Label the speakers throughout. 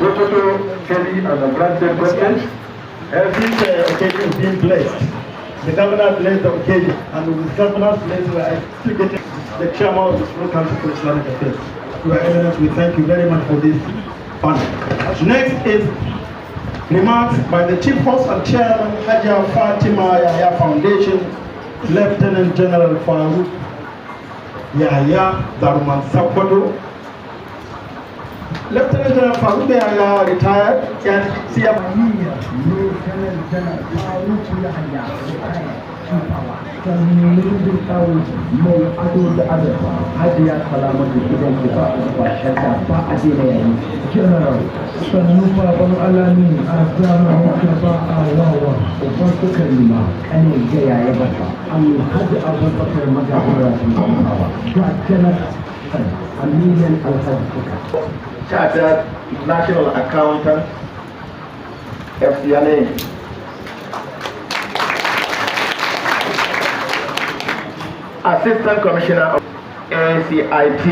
Speaker 1: Sokoto, Kelly, and the Granted government. This occasion is being blessed. The governor blessed the occasion, and with governor's blessing, we are still getting the chairman of the School Council for Islamic Affairs. Your Eminence, we thank you very much for this honor. Next is remarks by the Chief Host and Chairman, Hajia Fatima Yahya Foundation, Lieutenant General Farouk Yahya Daruman Sakwato. Lieutenant General Farouk Yahya retired and
Speaker 2: Lieutenant General Farouk Yahya retired. Mai ado da azurfa hajiya salamatu gidan kifa ba shakka ba a daina yayi general sannu baban alamin a zamanin ba a wawa uban suka lima kane ga yaya bata an haji abubakar magabura su kawo ga general aminian alhaji suka
Speaker 1: Chartered National Accountant, FCNA. Assistant Commissioner of ACIT.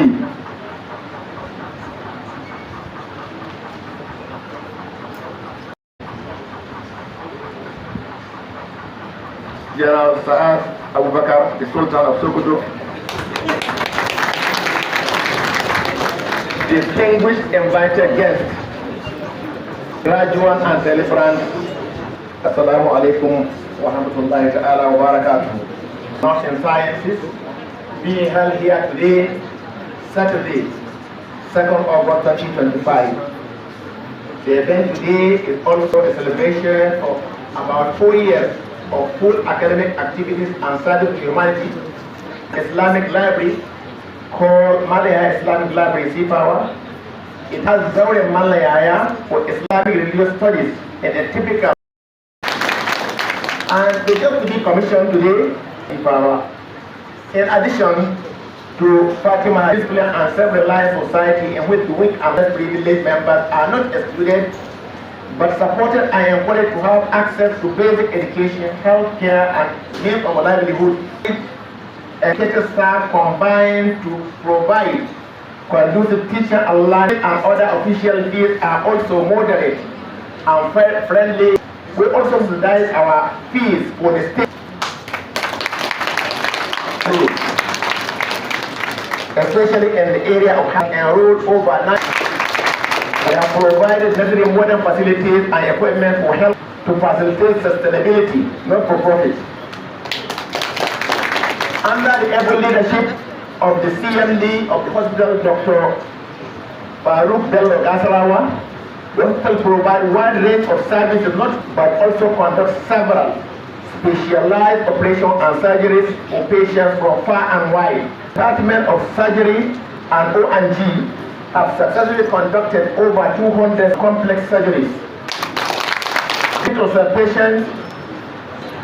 Speaker 1: General Saad Abubakar, the Sultan of Sokoto. Distinguished invited guests, graduates and celebrants, Assalamu alaikum wa rahmatullahi ta'ala wa barakatuh. Arts and Sciences being held here today, Saturday, 2nd August 2025. The event today is also a celebration of about 4 years of full academic activities and service to humanity. Islamic Library called Malaya Islamic Library Sifawa. It has Zawri Malaya for Islamic religious studies in a typical and they just to be commissioned today. In addition to Fatima discipline and self-reliant society in which the weak and less privileged members are not excluded but supported and encouraged to have access to basic education, health care, and means of livelihood. Educated staff combined to provide conducive teaching and learning, and other official fees are also moderate and friendly. We also subsidize our fees for the state, especially in the area of enrolled over 9. We have provided necessary modern facilities and equipment for help to facilitate sustainability, not for profit. Under the able leadership of the CMD of the hospital, Dr. Farouk Bello Gasarawa, the hospital provides wide range of services, but also conducts several specialized operations and surgeries for patients from far and wide. Department of Surgery and O&G have successfully conducted over 200 complex surgeries. Consultations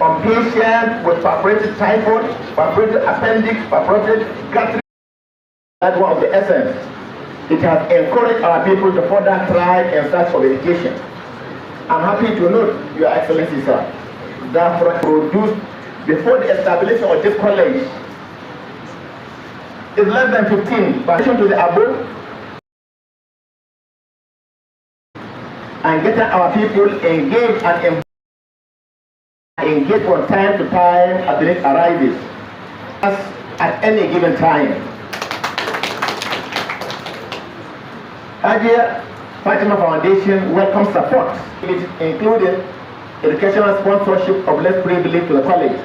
Speaker 1: on patients with perforated typhoid, perforated appendix, perforated gastric. That's one of the essence. It has encouraged our people to further try in search of education. I'm happy to note, Your Excellency, sir, that produced before the establishment of this college is less than 15, but in addition to the above, and getting our people engaged and engaged from time to time as the need arises, at any given time. Hajia Fatima Foundation welcomes support, including educational sponsorship of less privileged to the college.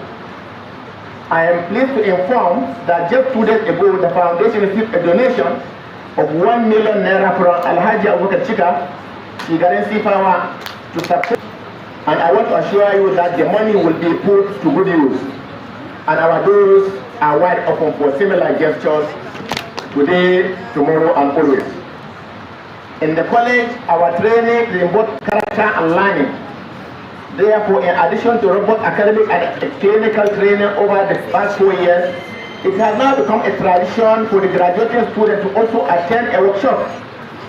Speaker 1: I am pleased to inform that just 2 days ago, the foundation received a donation of 1 million naira from Alhaji Abubakar Chika, Shigarin Sifawa, to support. And I want to assure you that the money will be put to good use. And our doors are wide open for similar gestures today, tomorrow, and always. In the college, our training is in both character and learning. Therefore, in addition to robust academic and clinical training over the past 4 years, it has now become a tradition for the graduating students to also attend a workshop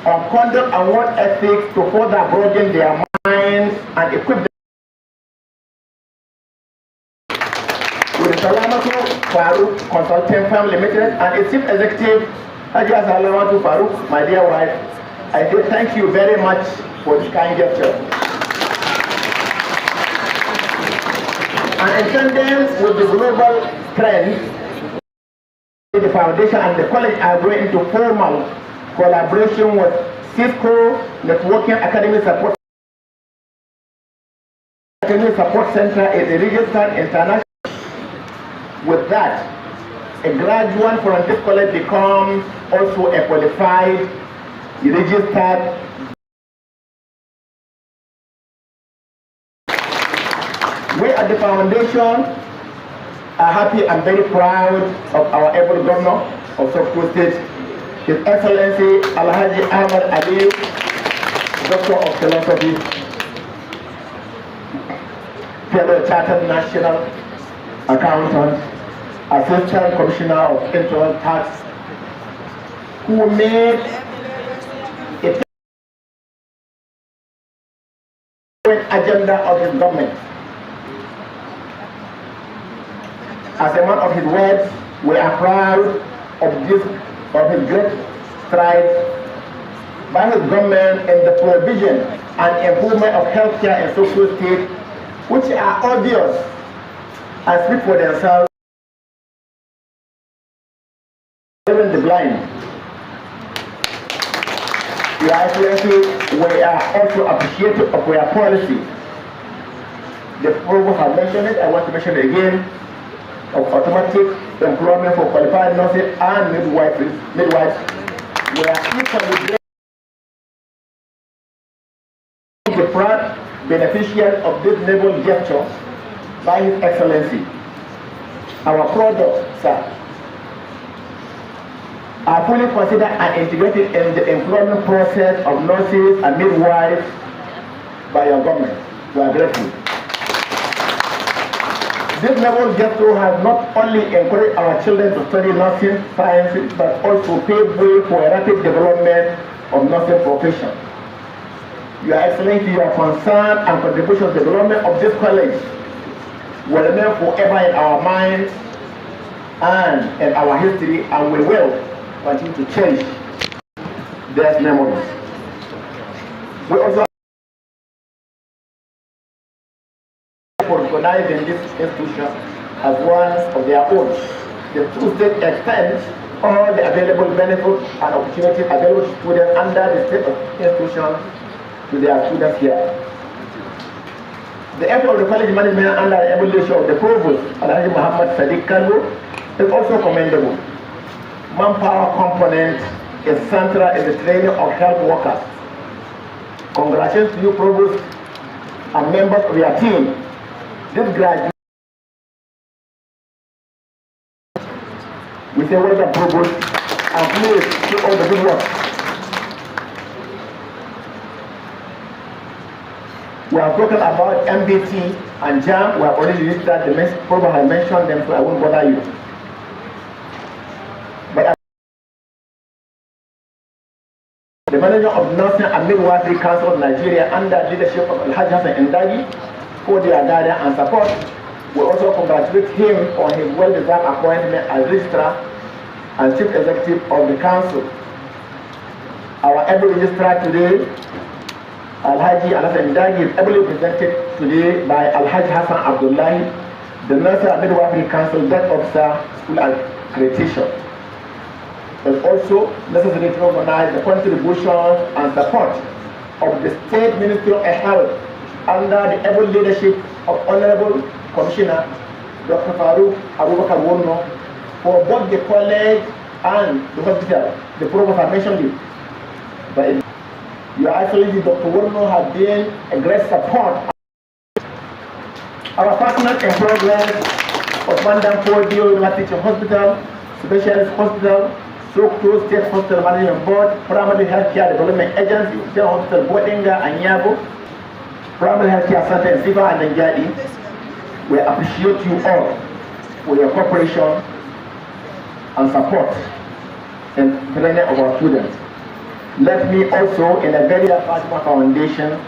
Speaker 1: on conduct and work ethics to further broaden their minds and equip them. With the Salamatu Farouk Consulting Firm Limited and its chief executive, Hajia Salamatu Farouk, my dear wife, I say thank you very much for this kind gesture. And in tandem with the global trend, the foundation and the college are going into formal collaboration with Cisco Networking Academy Support Center is a registered international. With that, a graduate from this college becomes also a qualified, registered. We at the foundation are happy and very proud of our able governor of Sokoto State, His Excellency Alhaji Ahmad Ali, Doctor of Philosophy, fellow Chartered National Accountant, Assistant Commissioner of Internal Tax, who made a agenda of his government. As a man of his words, we are proud of his great strides by his government in the provision and improvement of healthcare in Sokoto State, which are obvious and speak for themselves. Even the blind. Your Excellency, we are also appreciative of your policy. The provost has mentioned it, I want to mention it again, of automatic employment for qualified nurses and midwives. We are equally the proud beneficiary of this noble gesture by His Excellency. Our products, sir, are fully considered and integrated in the employment process of nurses and midwives by your government. We are grateful. This noble gesture has not only encouraged our children to study nursing sciences, but also paved way for a rapid development of nursing profession. Your Excellency, your concern and contribution to the development of this college will remain forever in our minds and in our history, and we will continue to cherish their memories. We also recognizing this institution as one of their own. The two-state extends all the available benefits and opportunities available to students under the state institution to their students here. The effort of the college management under the evaluation of the provost, Alhaji Muhammad Sadiq Kalbo, is also commendable. Manpower component is central in the training of health workers. Congratulations to you, provost, and members of your team. This graduate, we say welcome, provost, and please do all the good work. We have spoken about MBT and JAM. We have already listed the next program. I mentioned them, so I won't bother you. But the manager of Nursing and Midwifery Council of Nigeria, under leadership of Alhaji Hassan Indagi, for their guidance and support. We also congratulate him on his well-deserved appointment as Registrar and Chief Executive of the Council. Our able Registrar today, Alhaji Hassan Indagi, is ably presented today by Alhaji Hassan Abdullahi, the Nursing and Midwifery Council Debt Officer, School Accreditation. It's also necessary to recognize the contributions and support of the State Ministry of Health under the able leadership of Honorable Commissioner Dr. Farouk Abubakar Wono for both the college and the hospital. The provost I mentioned it. But Your Excellency Dr. Wono has been a great support. Our partners in progress of Mandam Podio University Hospital, Specialist Hospital, Sokoto State Hospital Management Board, Primary Healthcare Development Agency, General Hospital Bodinga and Yabo, Primary Healthcare Center in Sifawa and Njadi. We appreciate you all for your cooperation and support in training of our students. Let me also, in a very Fatima Foundation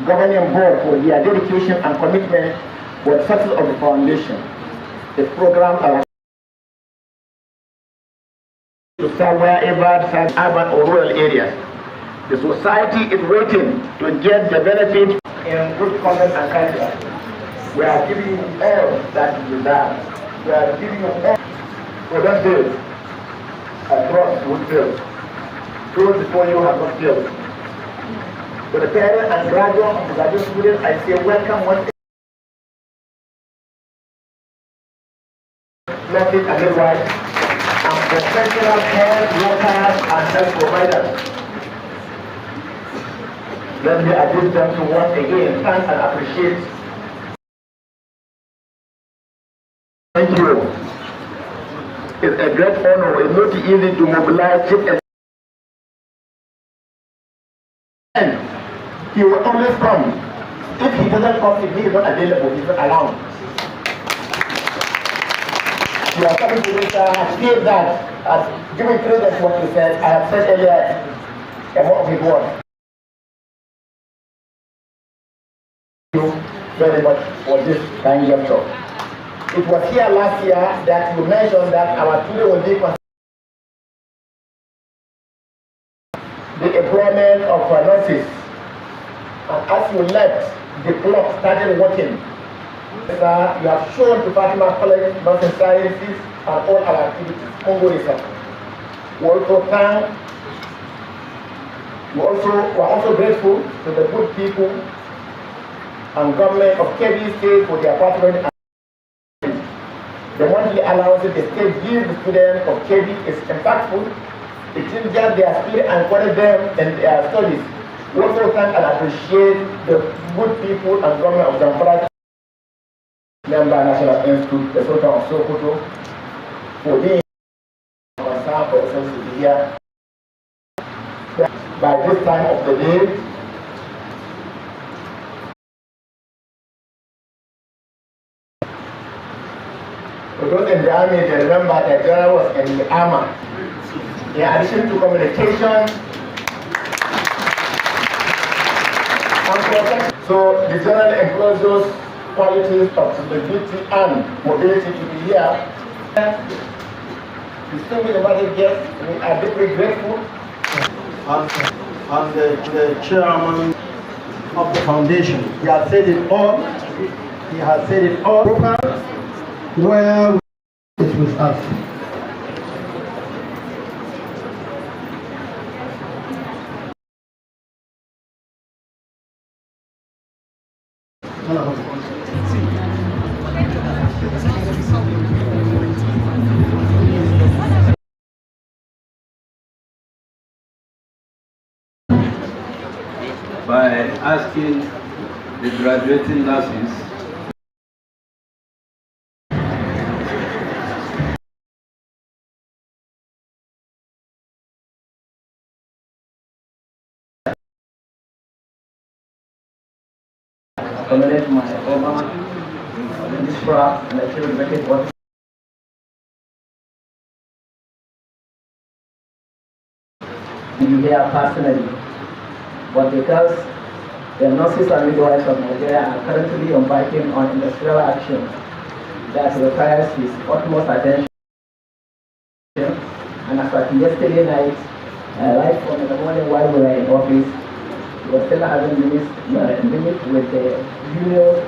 Speaker 1: Governing Board, for their dedication and commitment for the success of the foundation. The programs are to start wherever urban or rural areas. The society is waiting to get the benefit in good conduct and character. We are giving you all that you deserve. We are giving you all. For that day, I trust would fail. Those before you have not failed. For the parents and graduate students, I say welcome once again. And midwives and professional health workers and health providers. Let me address them to once again thank and appreciate. Thank you. It's a great honor. It's not easy to mobilize chief. And he will always come. If he doesn't come, if he is not available, he's not around. You are coming to this, I feel that, as giving credit to what you said, I have said earlier, about his word. Thank you very much for this kind gesture. It was here last year that you mentioned that our children will be the employment of nurses. And as you left, the clock started working. You have shown to Fatima College Nursing Sciences and all our activities. Congo research. We are also grateful to the good people and government of Kebbi State for their patronage. The monthly allowances the state gives the students of Kebbi is impactful. It changes their spirit and encourages them in their studies. We also thank and appreciate the good people and government of Zamfara Member National Institute, the Sultan of Sokoto, for being concerned for us to be here. By this time of the day, for those in the army, they remember that General was in the armor. In addition to communication and protection. So the General employs those qualities of stability and mobility to be here. Distinguished invited guests, we are deeply grateful.
Speaker 3: And the chairman of the foundation, he has said it all. He has said it all. Where is with us.
Speaker 4: By asking the graduating nurses
Speaker 1: accommodate my former registrar and the children make it work. You here personally, but because the nurses and midwives of Nigeria are currently embarking on industrial action that requires his utmost attention. And as at yesterday night, right from the morning while we were in office, we were still having minutes with the union.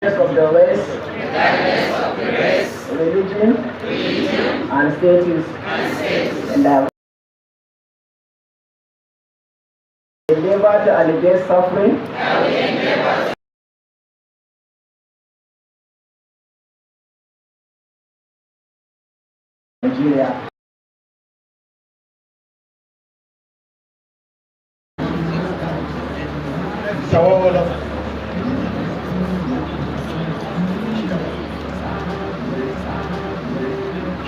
Speaker 1: Of the race, religion, and status, and I will endeavor to alleviate suffering, Nigeria.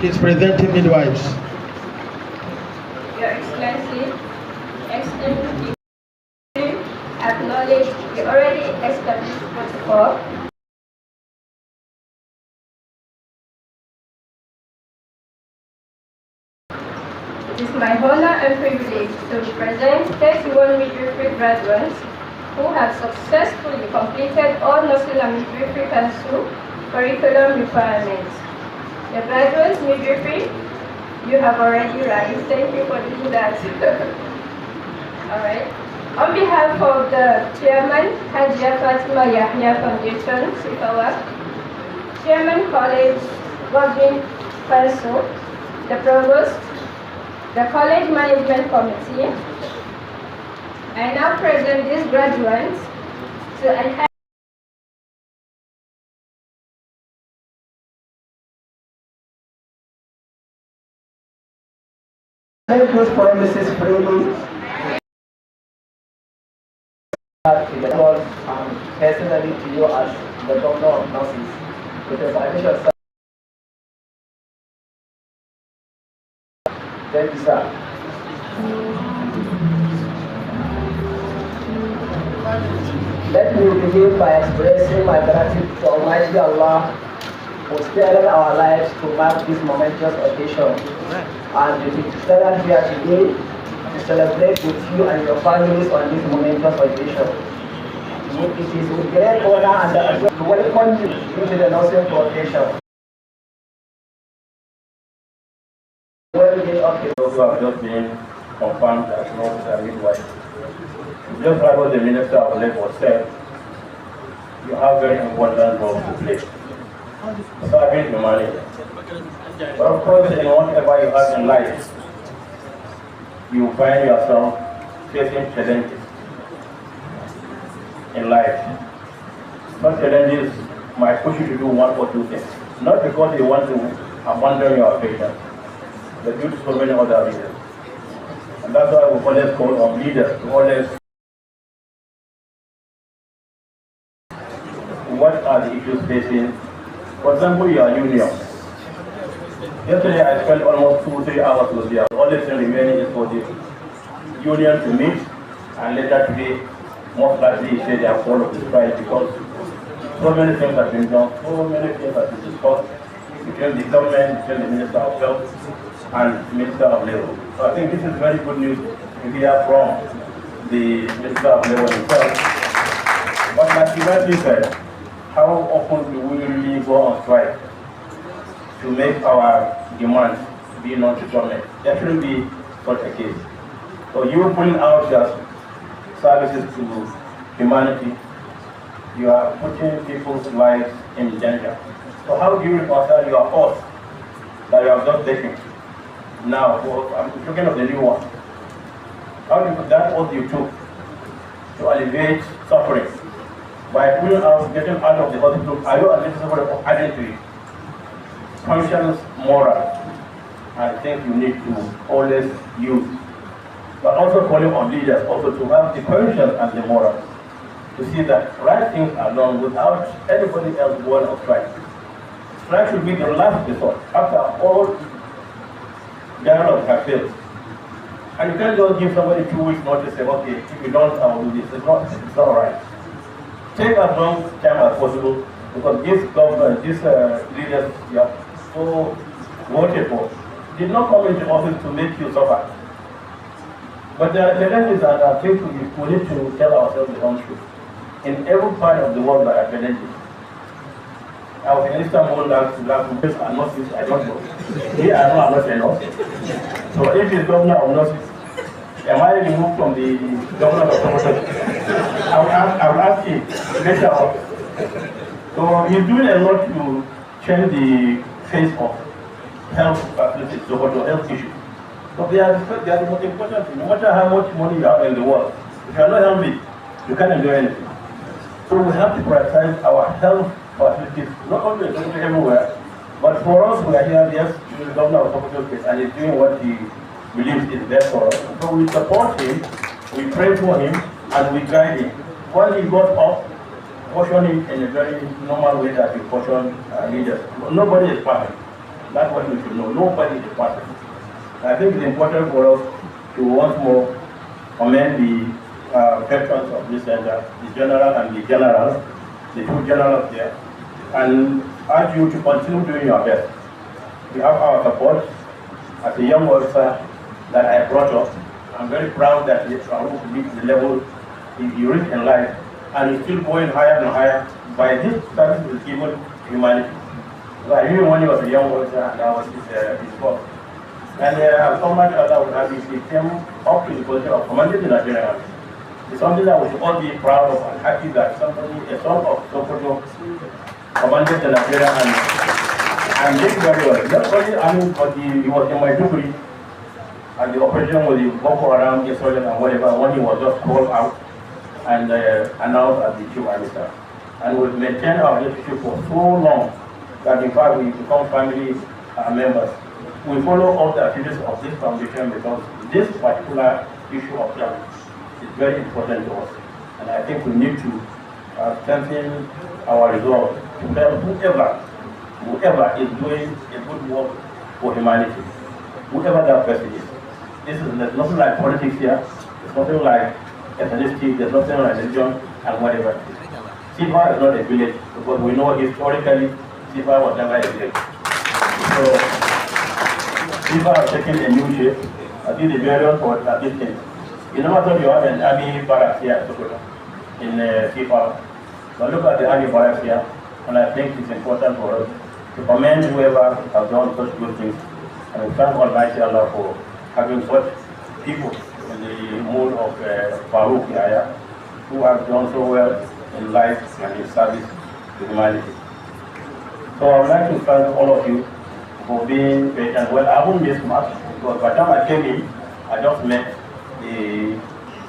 Speaker 3: She's presenting midwives.
Speaker 5: Your Excellency, acknowledge the already established protocol It is my honor and privilege to present 31 midwifery graduates who have successfully completed all nursing and midwifery council curriculum requirements. The graduates midwifery, you have already raised. Thank you for doing that. All right. On behalf of the Chairman, Hajia Fatima Yahya Foundation, Sifawa, Chairman College, Godwin Falso, the Provost, the College Management Committee, I now present these graduates to enhance
Speaker 1: make those promises freely to the Lord and personally to you as the Governor of Nurses with the financial. Thank you, sir. Let me begin by expressing my gratitude to Almighty Allah for sparing our lives to mark this momentous occasion and to be gathered here today to celebrate with you and your families on this momentous occasion. It is with great honor and pleasure to welcome you into the nursing profession.
Speaker 6: Those who have just been confirmed as nurses and midwives. Just like what the Minister of Labor said, you have very important role to play. Serving humanity. But of course, in whatever you have in life, you find yourself facing challenges in life. Some challenges might push you to do one or two things. Not because you want to abandon your patient, but due to so many other reasons. And that's why we always call on leaders to always what are the issues facing. For example, your union. Yesterday I spent almost 2-3 hours with you. The only thing remaining is for the union to meet, and later today, most likely he said they are full of the strike because so many things have been done, so many things have been discussed between the government, between the Minister of Health and Minister of Labor. So I think this is very good news to hear from the Minister of Labor himself. But like he rightly said, how often do we really go on strike to make our demands be known to government? There shouldn't be such a case. So you putting out your services to humanity, you are putting people's lives in danger. So how do you reconcile your oath that you have just taken? Now, I'm talking of the new one. How do you put that oath you took to alleviate suffering? By pulling out, getting out of the hospital, are you unnecessary of identity, conscience, moral? I think you need to always use. But also calling on leaders also to have the conscience and the moral to see that right things are done without anybody else going on strike. Strike should be the last resort after all dialogue has failed. And you can't just give somebody 2 weeks notice and say, okay, if you don't, I will do this. It's not right. Take as long time as possible because this government, these leaders you have so voted for did not come into office to make you suffer. But there are challenges that I think we need to tell ourselves the wrong truth. In every part of the world there are challenges. I was in Istanbul last week and nurses, I don't know. Here I know I'm not a nurse. So if he's governor of nurses, am I removed from the governor of nurses? I will ask him later on. So he's doing a lot to change the face of health facilities, so health issues. So they are the most important thing. No matter how much money you have in the world, if you are not healthy, you can't enjoy anything. So we have to prioritize our health facilities, not only everywhere, but for us, we are here, yes, the governor of Sokoto State, and he's doing what he believes is best for us. So we support him, we pray for him, and we guide him. When he goes up, caution him in a very normal way that we caution leaders. Nobody is perfect. That's what we should know. Nobody is perfect. I think it's important for us to once more commend the patrons of this center, the general and the general, the two generals there, and urge you to continue doing your best. You have our support. As a young officer that I brought up, I'm very proud that you are able to reach the level you reach in life, and you're still going higher and higher. By this service is given humanity. So I knew when he was a young officer, and that was his fault. And so much Allah would have he came up to the position of commanding the Nigerian Army. It's something that we should all be proud of and happy that somebody, a son of Sokoto, commanded the Nigerian Army. And did very well. Not only army, but he was in Maiduguri, and the operation with the Boko Haram, insurgent and whatever, when he was just called out and announced as the chief army staff. And we've maintained our relationship for so long that in fact we become family members. We follow all the activities of this foundation because this particular issue of health is very important to us. And I think we need to strengthen our resolve to help whoever is doing a good work for humanity, whoever that person is. There's nothing like politics here, there's nothing like ethnicity, there's nothing like religion and whatever. Sifawa is not a village because we know historically Sifawa was never a village. So Sifawa has taken a new shape. I think the variant for this thing. You know what you have an army barracks here in Sifawa. But look at the army barracks here, and I think it's important for us to commend whoever has done such good things. And we thank Almighty Allah for having such people in the mood of Farouk Yahya, who have done so well in life and in service to humanity. So I would like to thank all of you for being patient. Well, I won't miss much because by the time I came in, I just met the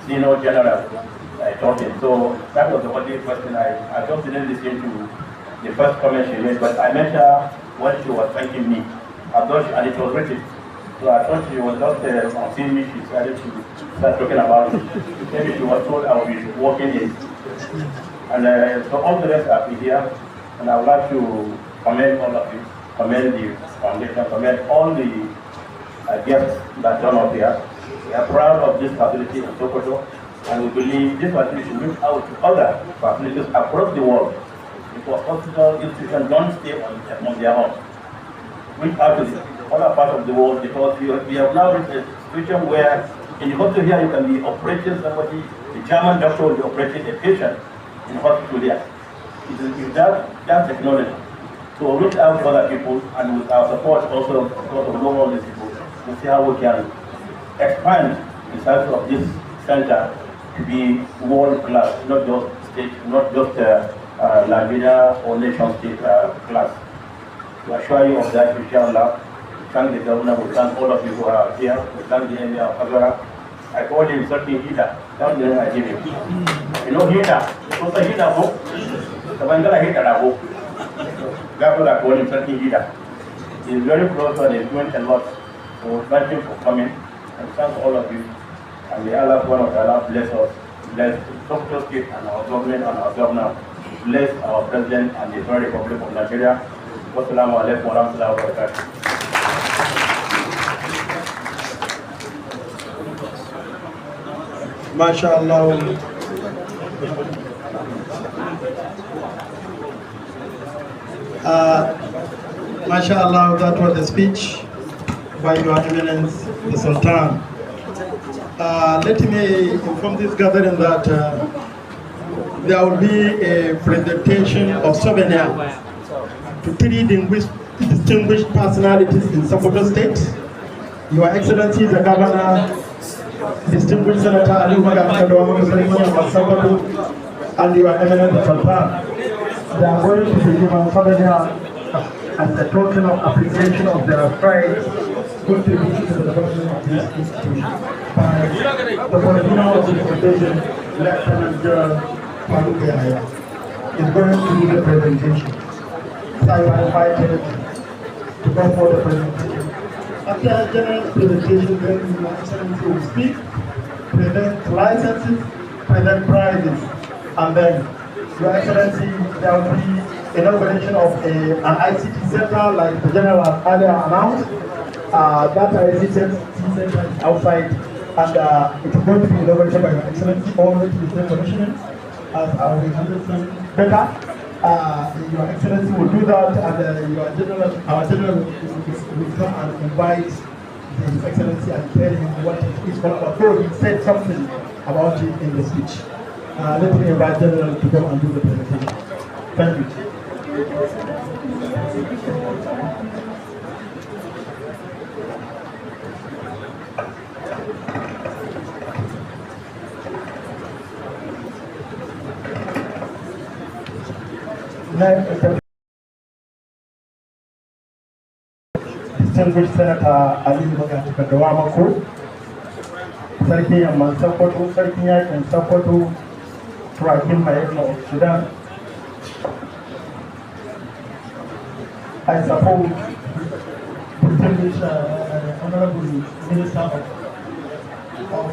Speaker 6: senior general talking. So that was the only question. I just didn't listen to the first comment she made, but I met her when she was thanking me. I thought and it was written. So I thought she was just on seeing me, she decided to start talking about it. Maybe she was told I would be walking in. And so all the rest are here, and I would like to commend all of you, commend the foundation, commend all the guests that turn up here. We are proud of this facility in Sokoto, and we believe this facility should reach out to other facilities across the world, because hospital institutions don't stay on their own. Reach out to the other parts of the world, because we have now reached a situation where in the hospital here you can be operating somebody, the German doctor will be operating a patient in the hospital here. It is that technology. So reach out to other people, and with our support also, because of all these people, to see how we can expand the size of this center to be world class, not just state, not just Liberia or nation state class. To assure you of that, inshallah. Thank the governor, we thank all of you who are here, we thank the emir of Agara. I call him something Hida, that's the name I give him. You know Hida, what's a Hida book? The Bangala Hida book. Governor, I call him something Hida. He's very close and he's doing a lot. So thank you for coming, and thank all of you. And may Allah subhanahu wa ta'ala bless us, bless Sokoto State and our government and our governor, bless our president and the Federal Republic of Nigeria. Wassalamu alaikum wa rahmatullahi wa barakatuh.
Speaker 3: MashaAllah. MashaAllah, that was a speech by Your Eminence, the Sultan. Let me inform this gathering that there will be a presentation of souvenir to three distinguished personalities in Sokoto State. Your Excellency, the Governor, distinguished Senator Ali Sokoto, and Your Eminence, the Sultan. They are going to be given souvenir as a token of appreciation of their pride contribution to the development of this institution by the coordinator of the foundation, Lieutenant General Farouk Yahya, is going to do the presentation. So I am invited to go for the presentation. After a general presentation, then Your Excellency will speak, present licenses, present prizes, and then Your Excellency, there will be inauguration of an ICT center like the General has earlier announced. That ICT center is outside, and it's going to be inaugurated by Your Excellency, all to the state commissioning, as our understanding better. Your Excellency will do that, and our General will come and invite His Excellency and tell him what it is all about. So he said something about it in the speech. Let me invite General to come and do the presentation. Thank you. Next, Distinguished Senator Ali Magati Kadawamako, Sarki Yamman Sokoto, Sarki Yakin Sokoto, Turakin Mayekno of Sudan. I suppose Distinguished Honorable Minister of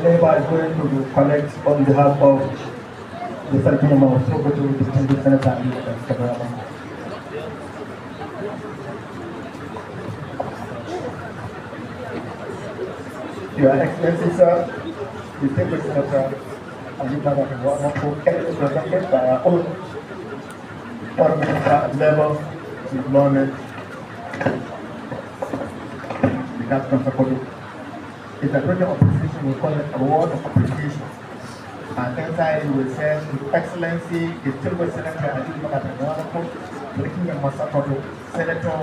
Speaker 3: Labour is going to collect on behalf of the Sarki Yamman of Sokoto, Distinguished Senator Ali Magati Kadawamako. Your Excellency, sir, Distinguished Senator Ali Magati Kadawamako, represented by our own Foreign Minister of Labour, Employment, the Captain Sokoto. It's a project of appreciation, we call it a award of appreciation. And inside we will say, His Excellency, Distinguished Senator Ali Magati Kadawamako, Breaking and Masakoto, Senator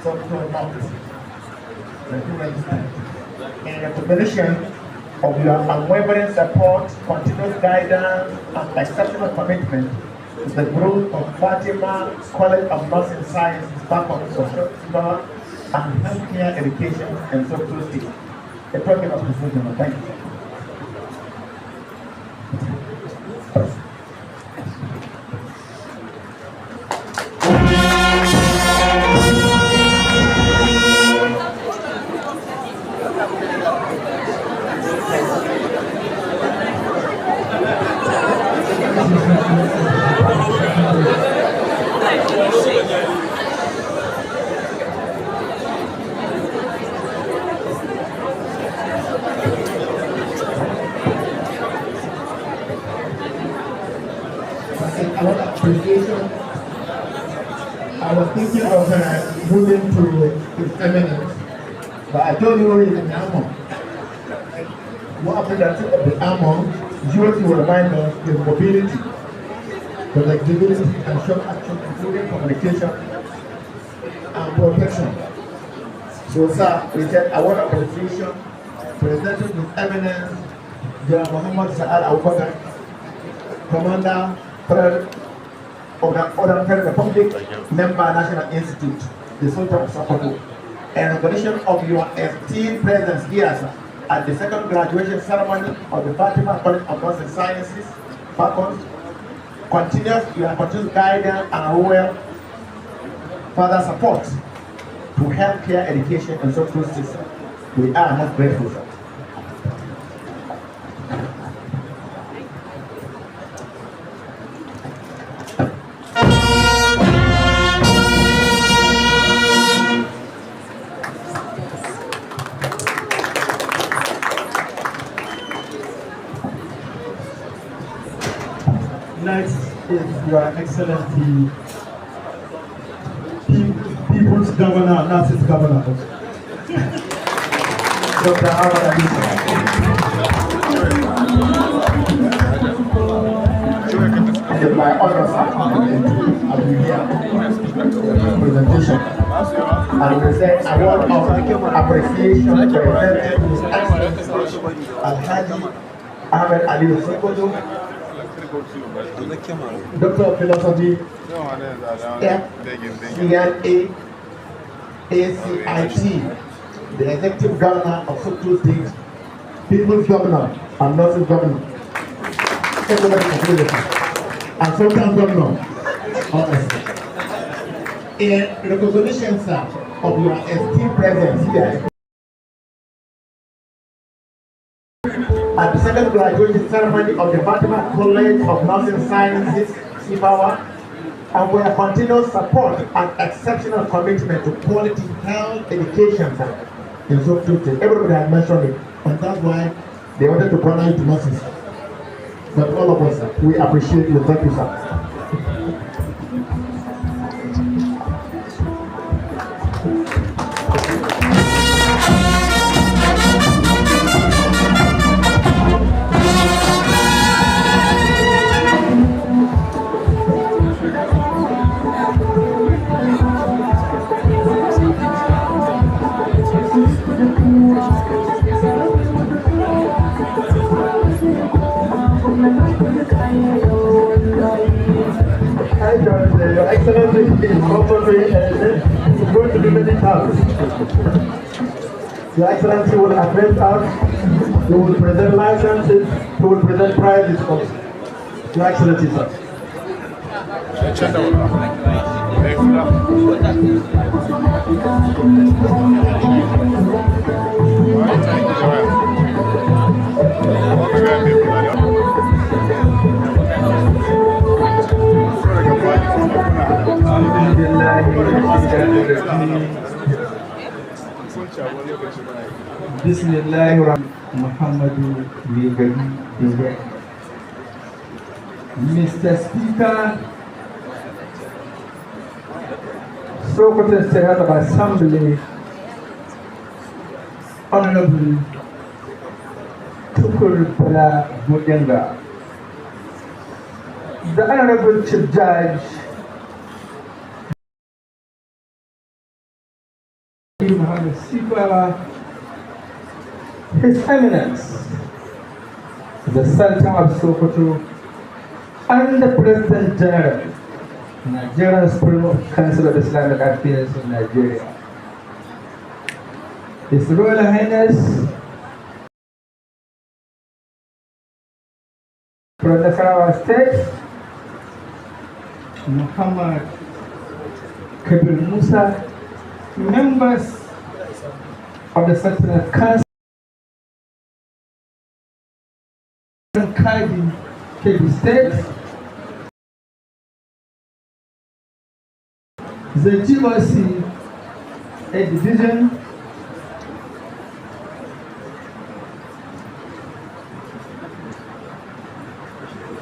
Speaker 3: Sokoto North, the two registered. In recognition of your unwavering support, continuous guidance, and exceptional commitment to the growth of Fatima College of Nursing Sciences, FACONS, Sifawa, and healthcare education in Sokoto State. A token of appreciation. Thank you. I was thinking of moving to His Eminence, but I told you he's in the armor. What happened at the armor, usually will remind us the mobility, flexibility, and short action, including communication and protection. So, sir, we said I want appreciation presented His Eminence, General Muhammad Sa'ad Abubakar, Commander, Third of the Federal Republic, member National Institute, the Sultan of Sokoto, in recognition of your esteemed presence here, sir, at the second graduation ceremony of the Fatima College of Nursing Sciences, FACONS, continues your continuous guidance and royal further support to healthcare education in Sokoto State. We are most grateful, sir. Next is Your Excellency, People's Governor, Nurses Governor, Dr. Ahmad It is my honor, sir, to be here for presentation. And we say a word of appreciation presented to His Excellency Alhaji Ahmed Ali Sokoto, Doctor of Philosophy, FCNA, the Executive Governor of Sokoto State, People's Governor and Nurses Governor, and Sultan Governor, honestly. In recognition, sir, of your esteemed presence here at the second graduation ceremony of the Fatima College of Nursing Sciences, Sifawa, and for your continuous support and exceptional commitment to quality health education in Sokoto State. Everybody has mentioned it, and that's why they wanted to honor you to nurses. But all of us, sir, we appreciate you. Thank you, sir. is also going to do many tasks. Your Excellency will address us, you will present licenses, you will present prizes also. Your Excellency, sir.
Speaker 2: Bismillahirrahmanirrahim. Mr. Speaker, Sokoto State House of Assembly, Honorable Tukur Bala Budenga, the Honorable Chief Judge Sifawa, His Eminence, the Sultan of Sokoto, and the President General, Nigerian Supreme Council of Islamic Affairs in Nigeria, His Royal Highness, from the Sifawa State, Muhammad Kabir Musa, members of the Sultanate Council, Kebbi State, the GOC, a division,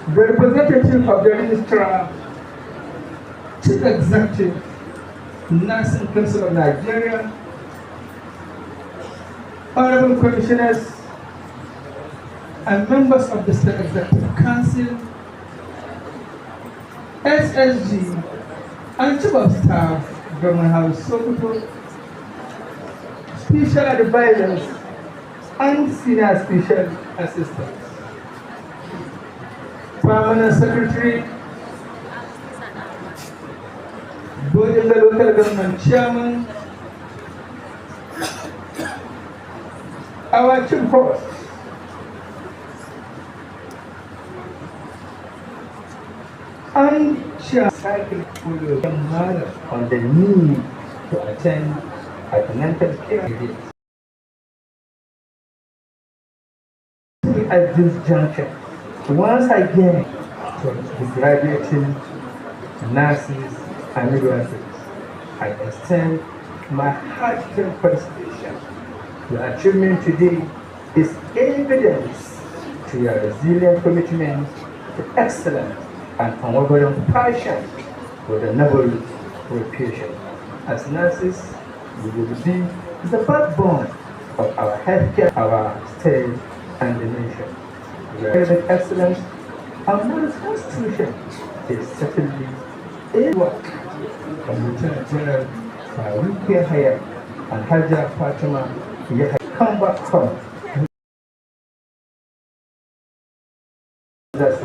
Speaker 2: the representative of the Registrar, Chief Executive, Nursing Council of Nigeria, Honorable Commissioners, and members of the State Executive Council, SSG, and Chief of Staff, Government House Sokoto, Special Advisors, and Senior Special Assistants, Permanent Secretary, both of the local government chairman, our chief host, and cycle for your young mother on the need to attend antenatal care. At this juncture, once again, to the graduating nurses and midwives, I extend my heartfelt felicitation. Your achievement today is evidence to your resilient commitment to excellence and unwavering passion for the noble occupation. As nurses, we will be the backbone of our healthcare, our state, and the nation. With excellence, our modern constitution is certainly a work from Lieutenant General Fatima Haya and Haja Fatima come back home. That's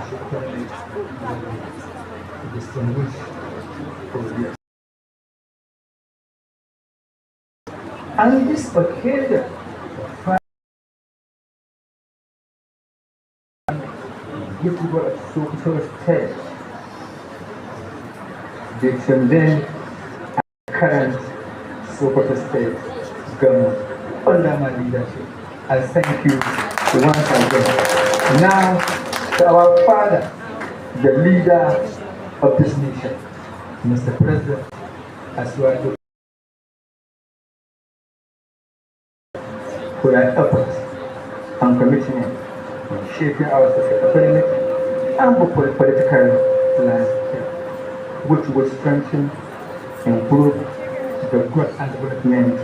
Speaker 2: distinguished. On this occasion, give you a Sokoto State, the then current Sokoto State government under my leadership. I thank you once again. Now, to our father, the leader of this nation, Mr. President, as you are doing for your efforts and commitment in shaping our socio-economic and political landscape, which will strengthen and improve the growth and development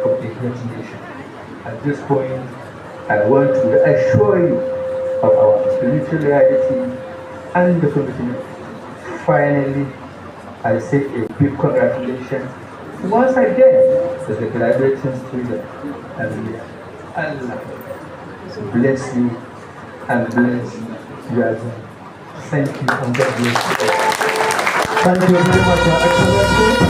Speaker 2: of the great nation. At this point, I want to assure you of our spiritual reality and the commitment. Finally, I say a big congratulations once again to the graduating student. And Allah bless you and bless you as well. Thank you and God bless you.
Speaker 3: Thank you very much, Your Excellency.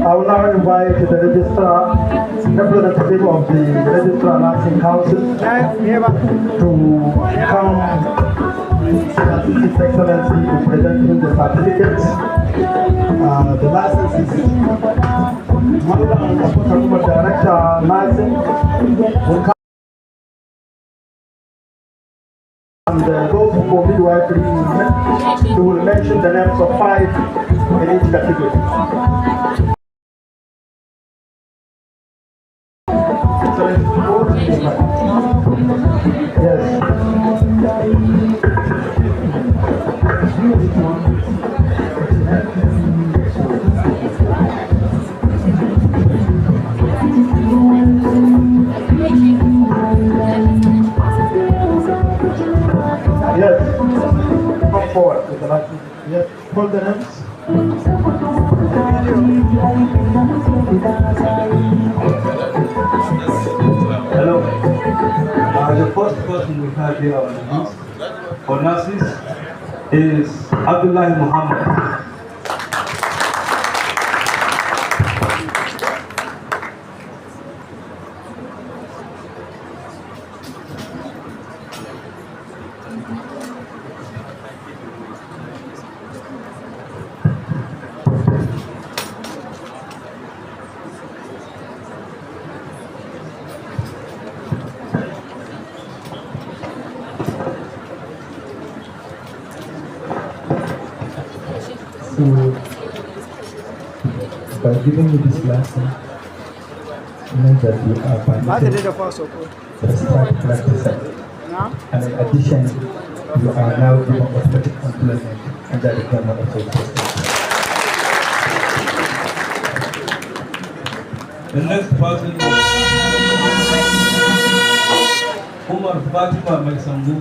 Speaker 3: I will now invite the registrar, representative of the Registrar Nursing Council, to come His Excellency to present him the certificates. The licenses. Madam Director Nursing will come. And those for midwifery, we will mention the names of 5 in each category. Yes. Yes. Come forward with the license. Yes. Hold the names.
Speaker 7: Hello. The first person we have here on the list for nurses is Abdullah Muhammad.
Speaker 2: So, by giving you this lesson, means that you are permitted to start practicing. And in addition, you are now given automatic employment under the government of the system.
Speaker 7: The next person is Umar Fatima Maisambu.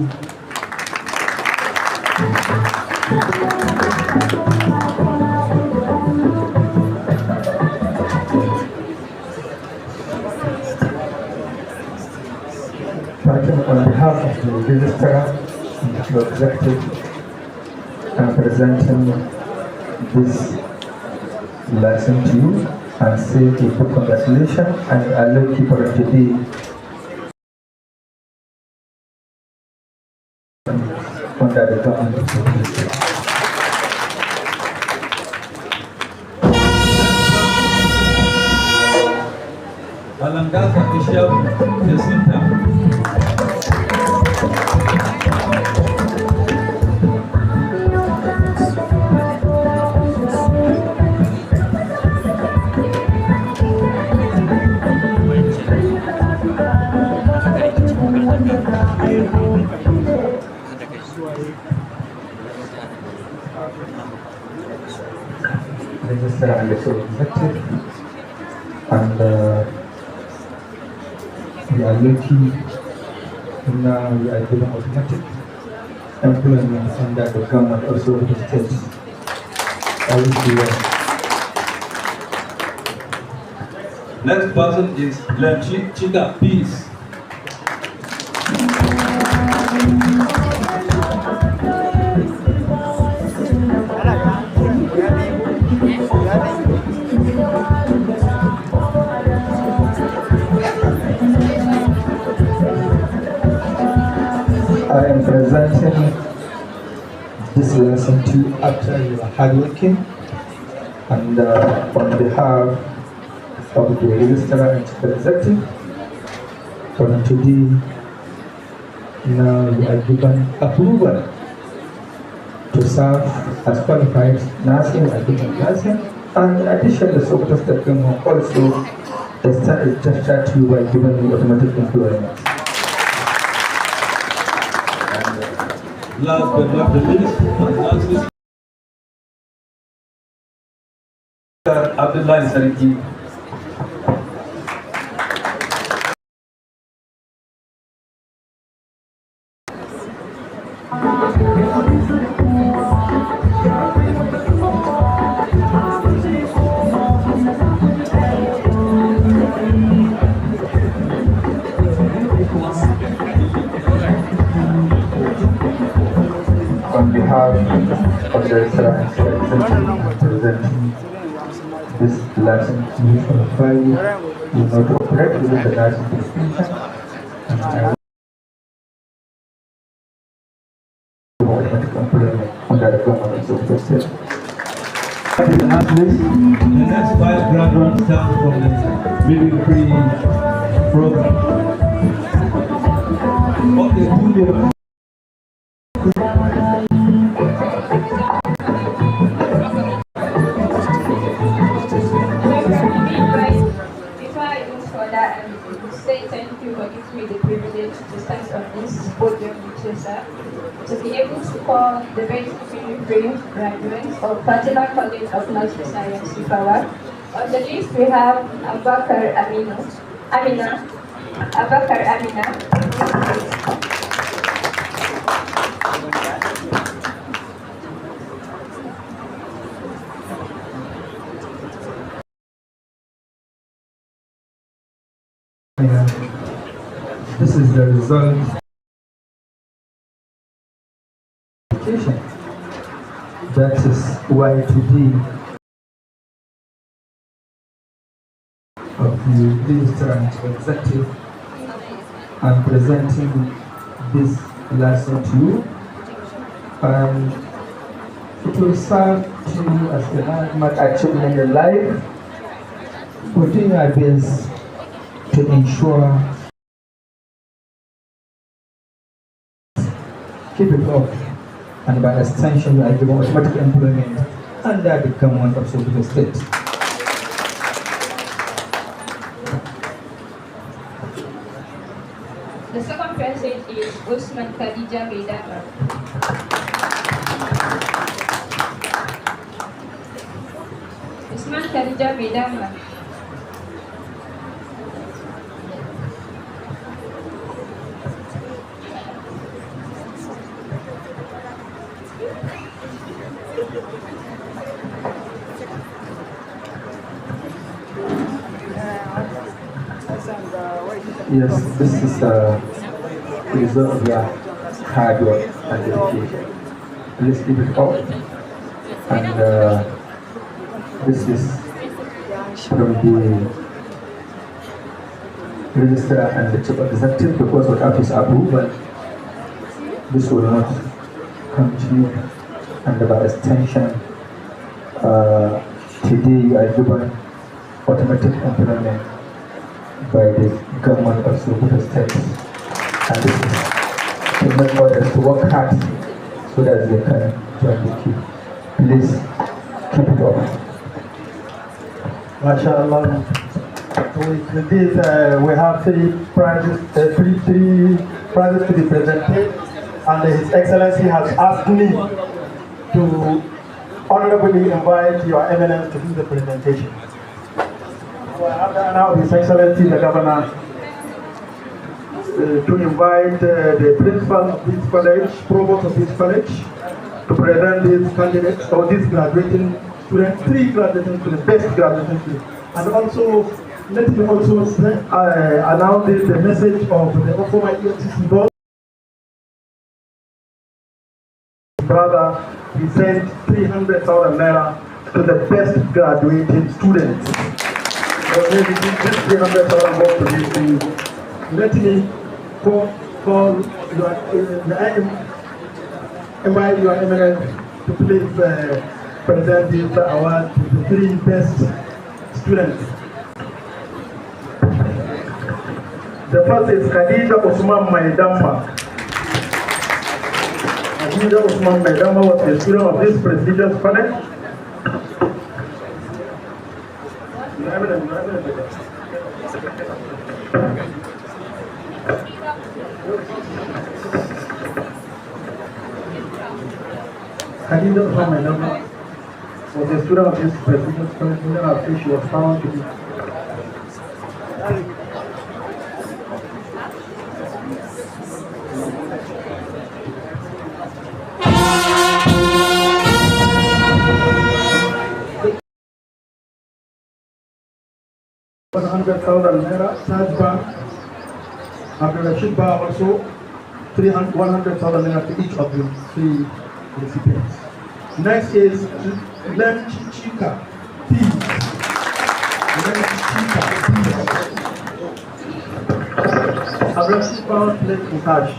Speaker 2: On behalf of the registrar and the executive, I'm presenting this lesson to you and say a full congratulations and I look for today under the government of the system.
Speaker 7: Alangaza Bishop Jacinta.
Speaker 2: Register and the executive, and we are lucky now we are given automatic employment under the government also of the state. I wish you well.
Speaker 7: Next person is Chida Peace.
Speaker 2: I am presenting this lesson to you after you are hardworking and on behalf of the registrar and chief executive. From today, now you are given approval to serve as qualified nursing and different nursing, and in addition the Sokoto State Government also is just to you by giving you automatic employment.
Speaker 7: Last but not the least, Abdullah Sariki. on behalf of the restaurant presenting this lesson for the family, you know, to operate within the nursing distinction. And I automatic employment under the government of the state. The next 5 graduates come from the midwifery program. What they do
Speaker 5: say thank you for giving me the privilege to stand on this podium with you, sir, to be able to call the basic midwifery graduates of Fatima College of Nursing Science, Sifawa. On the list we have Abakar Amina.
Speaker 7: This is the result that is YTD of the restaurant executive. I'm presenting this lesson to you, and it will serve to you as a landmark achievement in life. Putting our best to ensure keep it up, and by extension you are given automatic employment under the government of Sokoto State.
Speaker 5: The second person is Usman Khadija Bedama. Usman Khadija Bedama.
Speaker 7: Yes, this is the result of your hard work and dedication. Please keep it up. And this is from the registrar and the chief executive, because without his approval, this will not continue. And by extension, today you are given automatic employment by the government of Sokoto State, and this is to make others to work hard so that they can join the queue. Please keep it up.
Speaker 3: MashaAllah. With this, we have three prizes to be presented, and His Excellency has asked me to honorably invite Your Eminence to do the presentation. So I have the honor of His Excellency the Governor to invite the principal of this college, provost of this college, to present these candidates or these graduating students, 3 graduating students, best graduating students. And also, let me also announce the message of the former EFCC boss. Brother, he sent 300,000 naira to the best graduating students. So maybe this 300,000 goes to these things. Let me invite Your Eminence to please present this award to the 3 best students. The first is Khadija Usman Maidamba. Khadija Usman Maidamba was a student of this prestigious college. Khadija Usman Maidamba was a student of this prestigious college, after she was found to be $100,000 naira, Taj Bank, Abdul Rashid Ba also 100,000 naira to each of the 3 recipients. Next is Lem Chica, peas. Lem Chica, peas. Aggressive power plate in cash.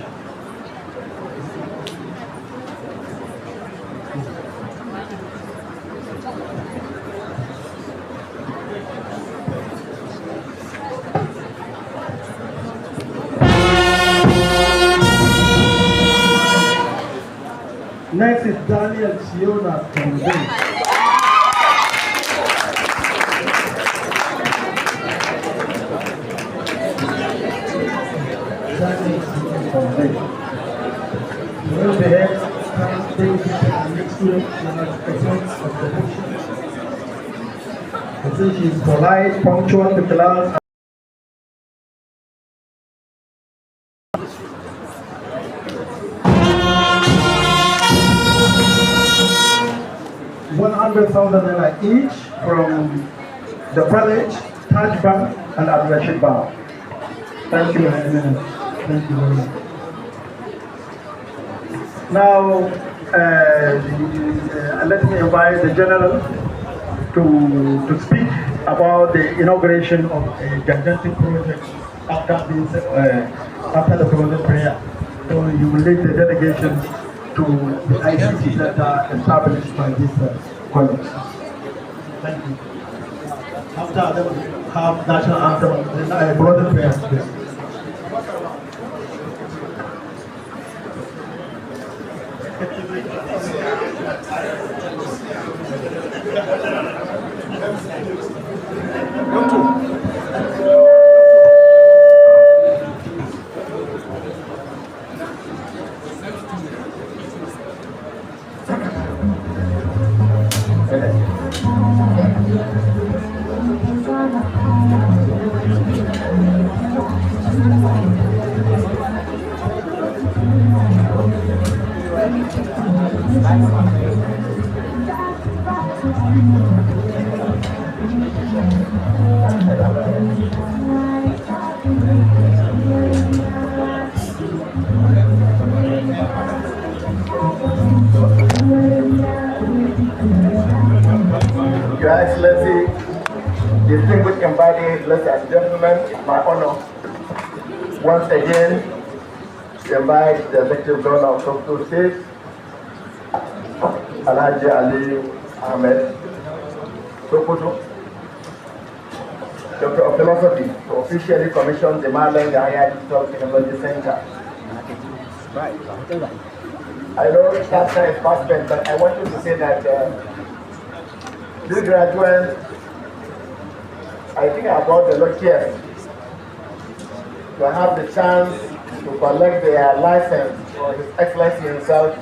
Speaker 3: Next is Daniel Siona from Ghana. Daniel Siona from Ghana. Will the head David and next to it present of the motion. I think she is polite, punctual to class. 100,000 naira each from the college, Taj Bank, and Abdul Bank. Thank you, Amen. Thank you very much. Now, let me invite the General to speak about the inauguration of a gigantic project after the closing prayer. So you will lead the delegation to the ICT center established by this college. Thank you. After that, we have national anthem and brother prayer.
Speaker 1: Your Excellency, distinguished embodied, ladies and gentlemen, it's my honor once again to invite the Executive Governor of Sokoto State, Alhaji Ali Ahmed Sokoto, Doctor of Philosophy, to officially commission the Malang Higher Digital Technology Center. I know that time is past tense, but I want you to say that these graduates, I think about the luckiest to have the chance to collect their license for His Excellency himself.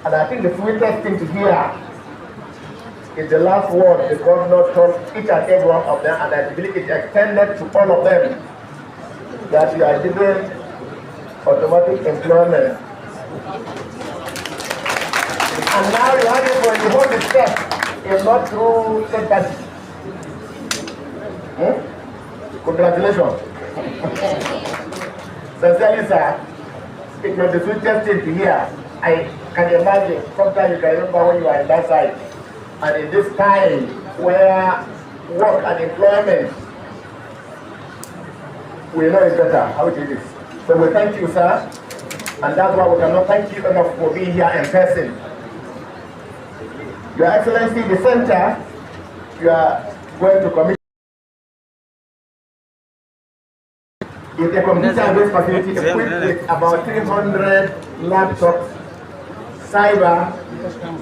Speaker 1: And I think the sweetest thing to hear is the last word the governor told each and every one of them, and I believe it extended to all of them, that you are given automatic employment. And now you have it for the whole step, if not through third party. Congratulations. Sincerely, sir, it was the sweetest thing to hear. I can imagine, sometimes you can remember when you are in that side, and in this time where work and employment, we know it's better how it is. So we thank you, sir, and that's why we cannot thank you enough for being here in person. Your Excellency, the center, you are going to commission is a computer-based facility equipped with about 300 laptops, cyber,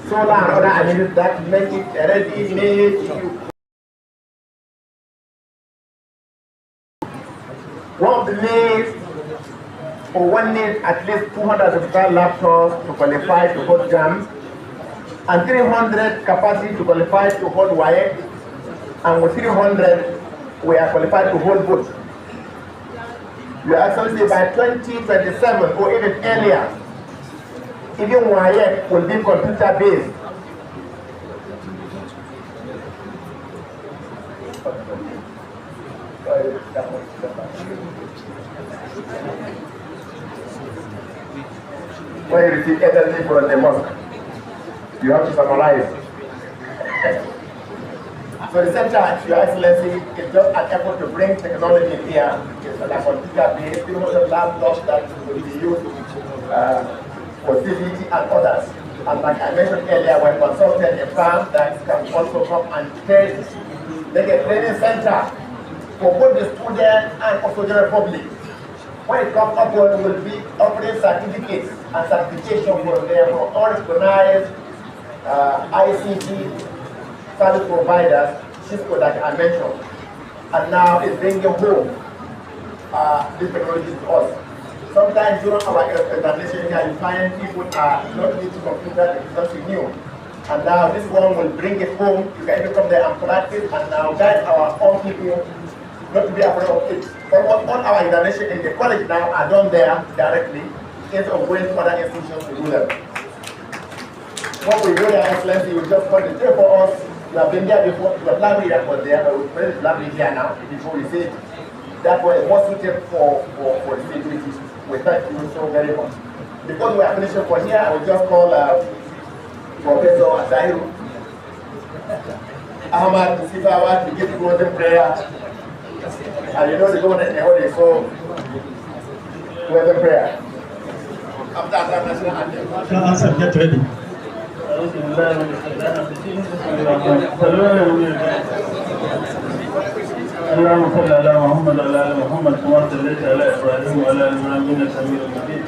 Speaker 1: solar and other amenities that make it ready-made. One of the needs, or one needs at least 255 laptops to qualify to hold jams, and 300 capacity to qualify to hold wire, and with 300 we are qualified to hold both. You are actually by 2027 or even earlier, even wire will be computer based. When you receive energy from the mosque. You have to summarize. So the center, Your Excellency, is just an effort to bring technology in here. It's like a computer-based, even the laptops that will be used for CVT and others. And like I mentioned earlier, we consulted a firm that can also come and make a training center for both the students and also the public. When it comes upward, we will be offering certificates and certification for them for unrecognized ICT service providers, Cisco that I mentioned, and now it's bringing home this technology to us. Sometimes during our examination here, you find people are not using computers, it's something new. And now this one will bring it home. You can even come there and practice and now guide our own people not to be afraid of it. Almost all our examination in the college now are done there directly instead of going to other institutions to do them. What we do, Your Excellency, you just want to do for us. You have been there before, the library that was there, but we put the library here now, before we say that was more suited for the security. We thank you so very much. Because we are finishing for here, I will just call Professor Zahiru Ahmad Sifawa to give the closing prayer. And you know the government in the holiday, so closing prayer. After that national anthem.
Speaker 3: Get ready.
Speaker 6: اللهم صل على محمد وعلى ال محمد كما صليت على ابراهيم وعلى ال ابراهيم انك حميد مجيد.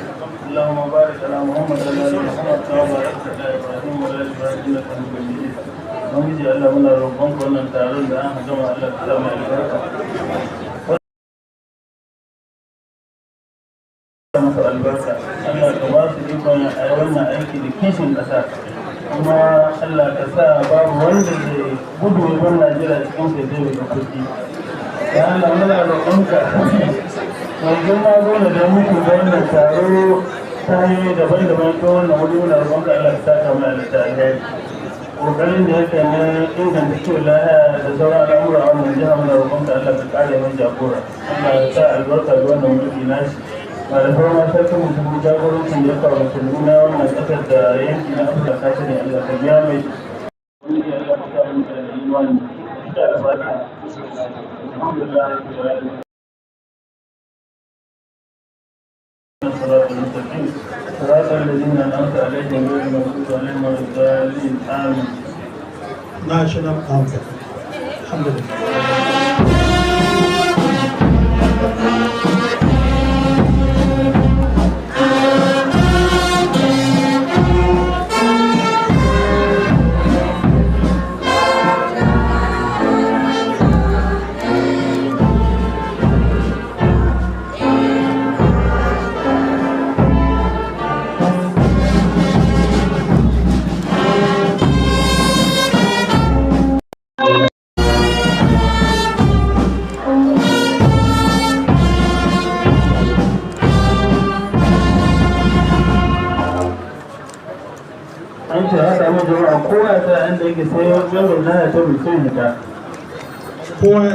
Speaker 6: اللهم بارك على محمد وعلى ال محمد كما باركت على ابراهيم وعلى ال ابراهيم انك حميد مجيد. Ubangiji Allah muna roƙon wannan taron da aka gama Allah ta sa mai albarka. Masa albarka. Allah ka ba su ikon a wannan aiki da kishin ƙasa. Kuma Allah ka sa babu wanda zai gudu ya bar Najeriya cikin sai zai da kuɗi. Ya Allah muna roƙonka mai girma dole da muku wannan taro ta hanyoyi daban-daban ta wannan wuri muna roƙonka Allah ka saka mai alƙalai. Ƙoƙarin da yake na inganta kiwon lafiya da sauran al'amura a wannan jiha muna roƙonka Allah ka ƙare mai jagora. Allah ya sa albarka da wannan mulki nashi. Ba da sauran sarkin mutum jagorancin da ya kawo musulmi na wannan ƙasar da yanki na Afirka ta sani Allah ka biya mai. Wani ya Allah ka sa mu da imani. Da albarka. Alhamdulillah. صراط المستقيم صراط الذين أنعمت عليهم غير المغضوب عليهم ولا الضالين آمين.
Speaker 3: National anthem. Alhamdulillah.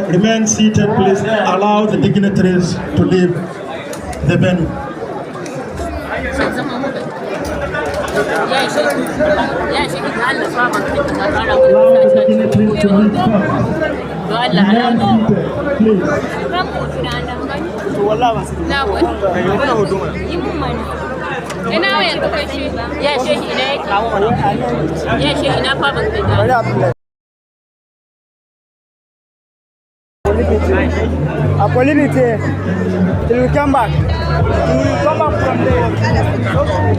Speaker 3: Remain seated, please. Allow the dignitaries to leave the venue. Allow the dignitaries to leave
Speaker 8: Apollinity, till we come back. We will come back from there.